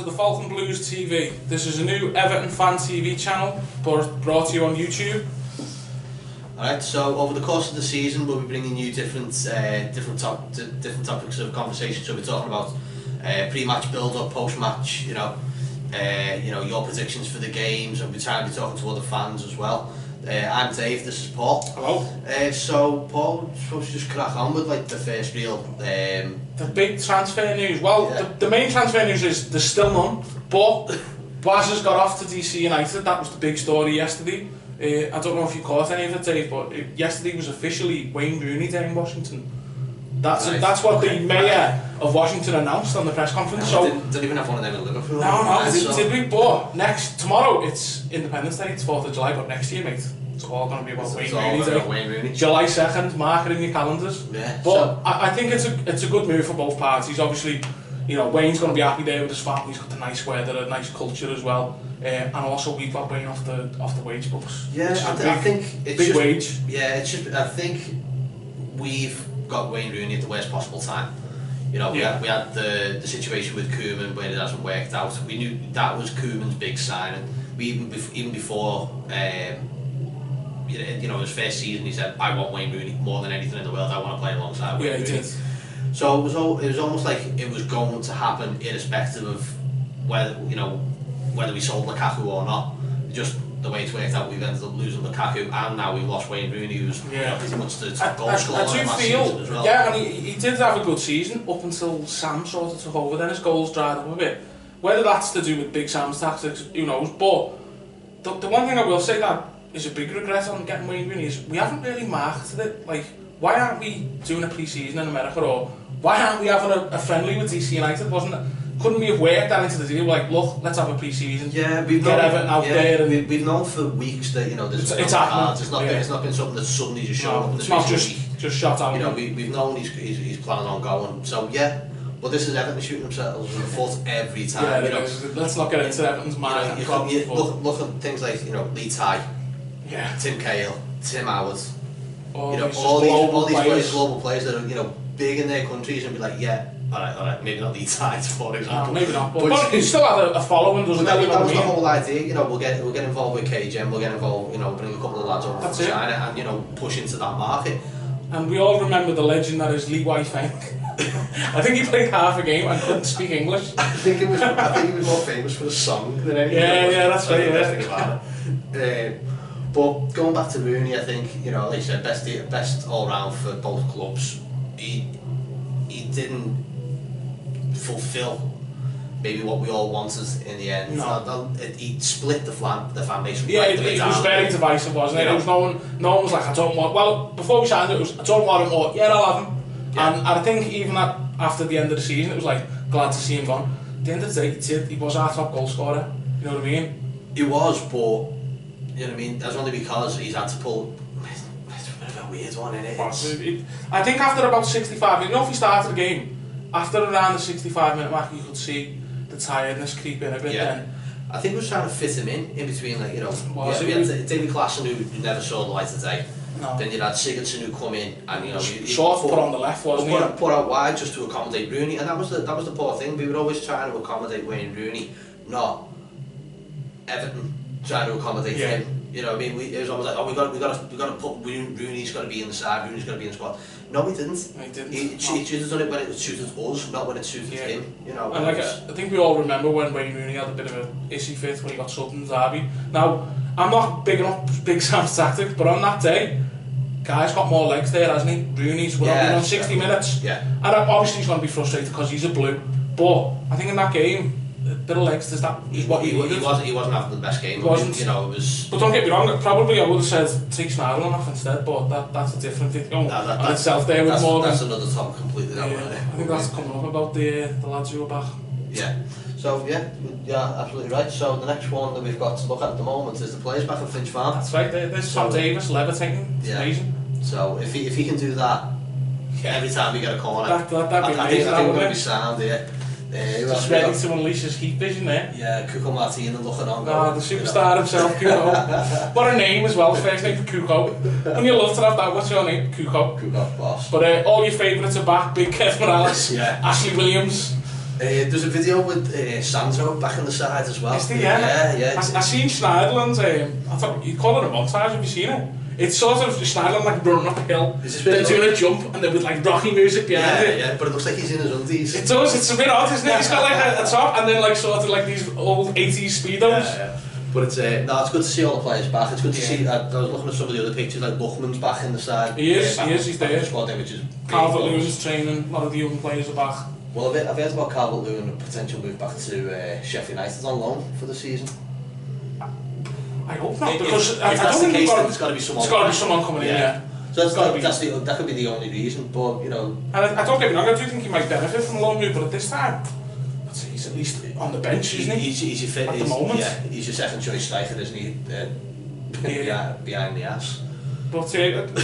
to the Falcon Blues TV. This is a new Everton fan TV channel brought to you on YouTube. Alright, so over the course of the season we'll be bringing you different topics of conversation. So we're talking about pre-match build-up, post-match, you know, your predictions for the games, and we're trying to be talking to other fans as well. I'm Dave, this is Paul. Hello. So Paul, we're supposed to just crack on with like the first real... the big transfer news. Well, yeah. the main transfer news is there's still none, but Baz has got off to DC United. That was the big story yesterday. I don't know if you caught any of it, Dave, but yesterday was officially Wayne Rooney there in Washington. That's what the mayor of Washington announced on the press conference. So didn't even have one of them in Liverpool. No, did we? But tomorrow it's Independence Day, it's 4th of July, but next year, mate, it's all going to be about Wayne Rooney. July 2nd, mark it in your calendars. Yeah. But so, I think it's a good move for both parties. Obviously, you know, Wayne's going to be happy there with his family. He's got the nice weather, a nice culture as well. And also we've got Wayne off the wage books. Yeah, I think it's big wage. Yeah, it's just I think we've got Wayne Rooney at the worst possible time. You know, we had the situation with Koeman where it hasn't worked out. We knew that was Koeman's big signing. Even before you know, his first season, he said, "I want Wayne Rooney more than anything in the world. I want to play alongside Wayne Rooney." Did. So it was almost like it was going to happen, irrespective of whether we sold Lukaku or not. Just the way it's worked out, we've ended up losing Lukaku, and now we've lost Wayne Rooney, who's pretty much the top goal scorer last season as well. Yeah, and he did have a good season up until Sam sort of took over. Then his goals dried up a bit. Whether that's to do with Big Sam's tactics, who knows? But the one thing I will say that is a big regret on getting Wayne Rooney is we haven't really marketed it. Like, why aren't we doing a pre-season in America, or why aren't we having a friendly with DC United? Couldn't we have worked that into the deal? Like, look, let's have a pre-season. Yeah, we've get Everton out there, and we've known for weeks that there's it's happening. It's not been something that's suddenly just shown up. It's not just shot out. You know, we've known he's planning on going. So yeah, but this is Everton shooting themselves in the foot every time. Yeah, let's not get into Everton's mind. Look at things like Lee Ty, Tim Cahill, Tim Howard. All these global players that are big in their countries and be like, alright, maybe not these sides, for example. Maybe not, but he still had a following, doesn't he? That was the whole idea. We'll get involved with KGM, we'll get involved, bring a couple of lads over from China and push into that market. And we all remember the legend that is Lee Wai-Feng. I think he played half a game and couldn't speak English. I think he was more famous for the song than anything. Yeah, that's right. But going back to Rooney, I think like you said, best all round for both clubs. He didn't fulfill maybe what we all wanted in the end. No. He split the fan base. Yeah, it was very divisive, wasn't it? It was no one was like, I don't want. Well, before we signed it was, I don't want him, or I'll have him. Yeah. And I think even after the end of the season, it was like, glad to see him gone. At the end of the day, he was our top goal scorer. You know what I mean? He was, but you know what I mean. That's only because he's had to pull. It's a bit of a weird one, isn't it? I think after about 65, if he started the game, after around the 65-minute mark, you could see the tiredness creep in a bit. Yeah. Then I think we were trying to fit him in between, like we had David Klassen who never saw the light of day. No. Then you had Sigurdsson who come in and he put on the left, wasn't he? Put out wide just to accommodate Rooney, and that was the poor thing. We were always trying to accommodate Wayne Rooney, not Everton trying to accommodate him. You know what I mean? It was almost like, oh, we got to put Rooney's got to be in the side, Rooney's got to be in the squad. No, he didn't. He should have done it when it suited us, not when it suited him. And like I think we all remember when Wayne Rooney had a bit of a issy fit when he got subbed in Derby. Now, I'm not big enough Big Sam's tactics, but on that day, guy's got more legs there, hasn't he? Rooney's been on 60 minutes. Yeah. And obviously he's going to be frustrated because he's a blue. But I think in that game, a bit of legs, he wasn't having the best game. He wasn't. It was. But don't get me wrong. Probably I would have said take Snarling off instead. But that's a different thing. That's itself there with Morgan. That's another topic completely. I think that's coming up about the lads who are back. Yeah. So yeah, absolutely right. So the next one that we've got to look at the moment is the players back at Finch Farm. That's right. There's Tom Davis levitating. It's amazing. So if he can do that every time we get a corner, I think we're going to be sound here. Just ready to unleash his heat vision there. Yeah, Cuco Martina looking on. The superstar himself, Cuco. What a name as well, first name for Cuco. Wouldn't you love to have that? What's your name? Cuco. Cuco, boss. But all your favourites are back. Big Kev Morales, Ashley Williams, There's a video with Sandro back on the side as well. Is there, yeah? I seen Schneiderlin, I thought you'd call it a montage, have you seen it? It's sort of Schneiderlin like running up a hill, then doing a jump, and then with like rocky music behind it. Yeah, but it looks like he's in his undies. It does, it's a bit odd, isn't it? He's got like a top, and then like sort of like these old 80s speedos. Yeah. But it's no, it's good to see all the players back. It's good to see. I was looking at some of the other pictures, like Luckman's back in the side. He's there. Squad, which is Calvert-Lewin's training, a lot of the young players are back. Well, I've heard about Calvert-Lewin and a potential move back to Sheffield United on loan for the season. I hope not, because if that's the case, then there's got to be someone. There's got to be someone coming in, yeah. So that could be the only reason, but you know. And I don't get me wrong, I do think he might benefit from a loan move, but at this time, he's at least on the bench, isn't he? He's your fit at the moment. Yeah, he's your second choice striker, isn't he? Behind the ass. But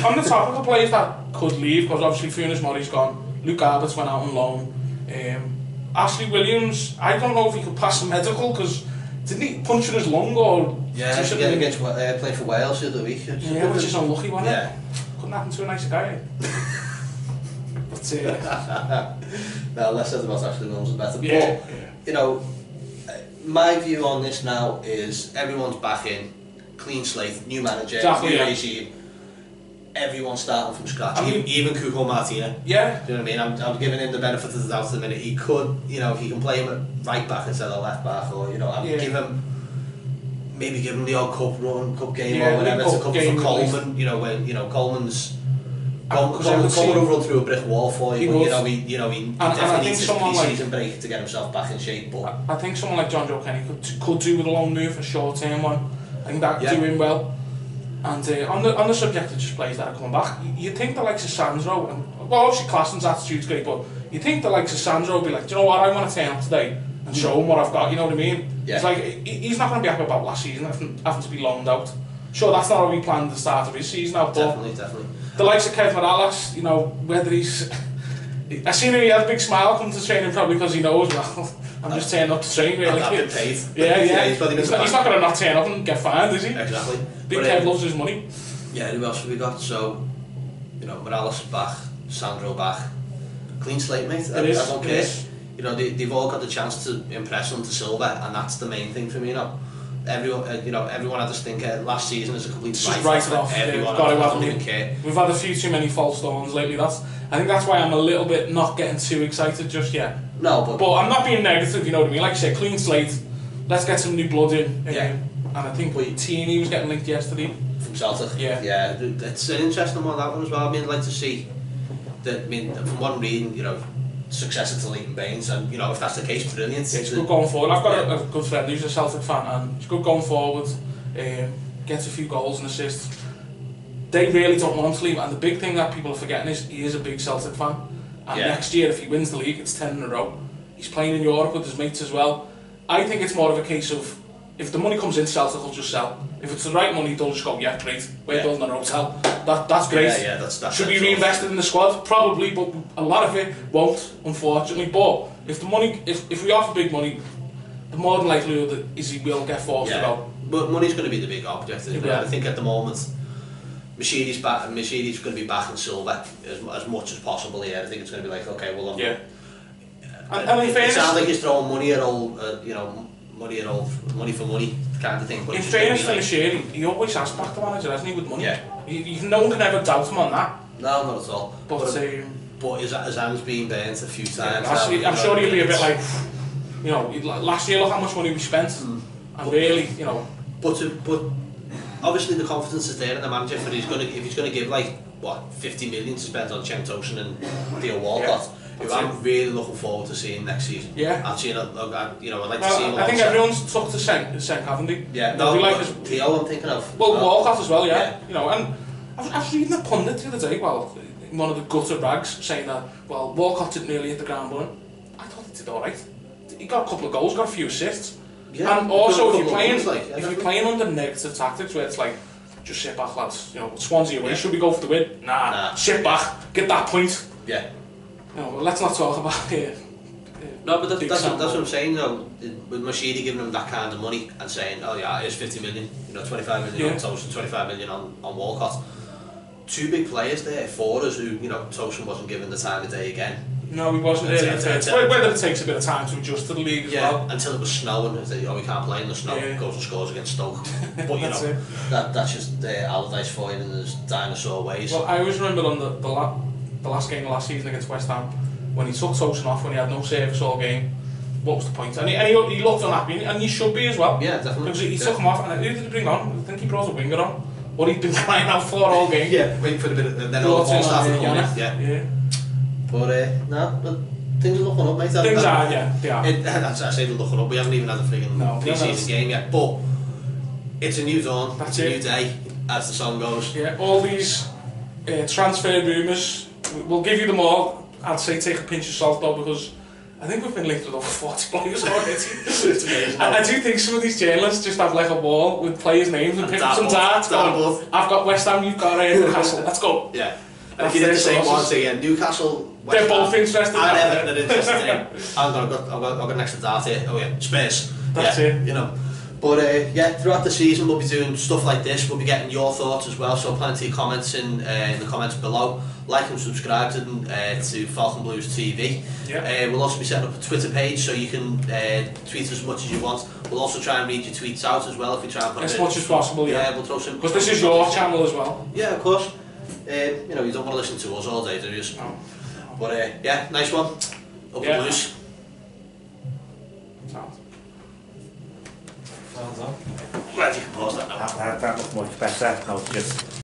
on the topic of players that could leave, because obviously Funes Mori's gone, Luke Albert's went out on loan. Ashley Williams, I don't know if he could pass the medical, because didn't he punch in his lung or... Yeah, against playing for Wales the other week. Yeah, which is unlucky, wasn't it? Couldn't happen to a nicer guy. But no, less said about Ashley Williams is better. But, you know, my view on this now is everyone's back in, clean slate, new manager, new regime. Everyone's starting from scratch, even Cuco Martina. Yeah. Do you know what I mean? I'm giving him the benefit of the doubt at the minute. He could, you know, if he can play him at right back instead of left back, or, you know, maybe give him the odd cup game or whatever to cover for Coleman. You know, when Coleman's Coleman will run through a brick wall for you. But, you know, he definitely needs a pre-season break to get himself back in shape. But I think someone like John Joe Kenny could do with a long move, a short-term one. I think that do him well. And on the subject of just players that are coming back, you'd think the likes of Sandro, and well, obviously Klassen's attitude's great, but you'd think the likes of Sandro would be like, do you know what, I want to turn up today and show him what I've got, you know what I mean? Yeah. It's like, he's not going to be happy about last season having to be loaned out. Sure, that's not how he planned the start of his season out, but definitely. The likes of Kev Morales, you know, whether he's... I seen him, he had a big smile come to training probably because he knows, well, I'm just turning up to train really. I've been paid. Yeah. He's not going to not turn up and get fined, is he? Exactly. Big Kev loves his money. Yeah, who else have we got? So, you know, Morales back, Sandro back. Clean slate, mate. I don't care. You know, they've all got the chance to impress them to silver, and that's the main thing for me, you know. Everyone had this stinker last season as a complete write it off. Everyone doesn't even care. We've had a few too many false starts lately. I think that's why I'm a little bit not getting too excited just yet. No, but I'm not being negative, you know what I mean? Like you say, clean slate. Let's get some new blood in. And I think Tierney was getting linked yesterday from Celtic. Yeah, it's an interesting one, that one as well. I mean, I'd like to see that. I mean, from what I'm reading, you know, successor to Leighton Baines, and you know, if that's the case, brilliant. Yeah, it's good going forward. I've got a good friend who's a Celtic fan, and it's good going forward. Gets a few goals and assists. They really don't want him to leave, and the big thing that people are forgetting is he is a big Celtic fan. And next year, if he wins the league, it's 10 in a row. He's playing in Europe with his mates as well. I think it's more of a case of, if the money comes in, Celtic will just sell. If it's the right money, they'll just go, yeah, great, we're building an hotel. That's great. That's Should be reinvested in the squad? Probably, but a lot of it won't, unfortunately. But if the money, if we offer big money, the more than likelihood is he will get forced to go. But money's going to be the big object. I think at the moment, Mercedes going to be back in silver as much as possible here. I think it's going to be like, okay, well, it sounds like he's throwing money at all, money for money kind of thing. But in fairness to Mercedes, he always has backed the manager, hasn't he, with money? No one can ever doubt him on that. No, not at all. But his hand's been burnt a few times. I'm sure he'll be a bit like, you know, last year look how much money we spent, and really, you know. But obviously the confidence is there in the manager if he's going to give like 50 million to spend on Chen Tosin and Theo Walcott, who I'm really looking forward to seeing next season. I'd see, I'd like to see him. I think everyone's took to Senk, haven't they? Yeah, Theo I'm thinking of. Well, Walcott as well, you know, and I was reading a pundit the other day, one of the gutter rags, saying that, Walcott didn't really hit the ground running. I thought he did alright. He got a couple of goals, got a few assists. Yeah, and also, if you're playing under negative tactics, where it's like, just sit back, lads. You know, Swansea away, should we go for the win? Nah. Sit back, get that point. Yeah. You know, let's not talk about it. No, but that's what I'm saying. You know, with Mashidi giving him that kind of money and saying, oh yeah, here's 50 million. You know, 25 million on Tosin, 25 million on Walcott. Two big players there for us who, you know, Tosin wasn't given the time of day again. No, he wasn't really. Whether it takes a bit of time to adjust to the league as well. Until it was snowing. We can't play in the snow. Goes and scores against Stoke. But you know, that's just Allardyce for you in his dinosaur ways. Well, I always remember on the last game of last season against West Ham, when he took Tosin off, when he had no service all game. What was the point? And he looked unhappy, and he should be as well. Yeah, definitely. Because he took him off, and who did he bring on? I think he brought a winger on. What he'd been crying out for all game. Yeah, waiting for a bit of, and then all the ball started coming. Yeah. But no, but things are looking up, mate. Things are, yeah, they are. I say they're looking up. We haven't even had a friggin' pre-season game yet, but it's a new dawn. It's a new day, as the song goes. Yeah, all these transfer rumours, we'll give you them all. I'd say take a pinch of salt though, because I think we've been linked with over 40 players already. It's amazing. I do think some of these journalists just have like a wall with players' names and pick up some darts. I've got West Ham, you've got Newcastle. Let's go. Yeah. And if you did the same one, so yeah, Newcastle, West they're both interested. And Everton are interested in. I've got an extra dart here. Oh yeah, Spurs. That's it. You know. But yeah, throughout the season we'll be doing stuff like this. We'll be getting your thoughts as well. So plenty of comments in the comments below. Like and subscribe to Falcon Blues TV. Yeah. We'll also be setting up a Twitter page, so you can tweet as much as you want. We'll also try and read your tweets out as well if we try and put as much as possible. Yeah, we'll throw some. Because this is your channel as well. Yeah, of course. You know, you don't want to listen to us all day, do you? No. But yeah, nice one. Up the Blues. Sounds on. Glad you can pause that now. That looked much better. No, just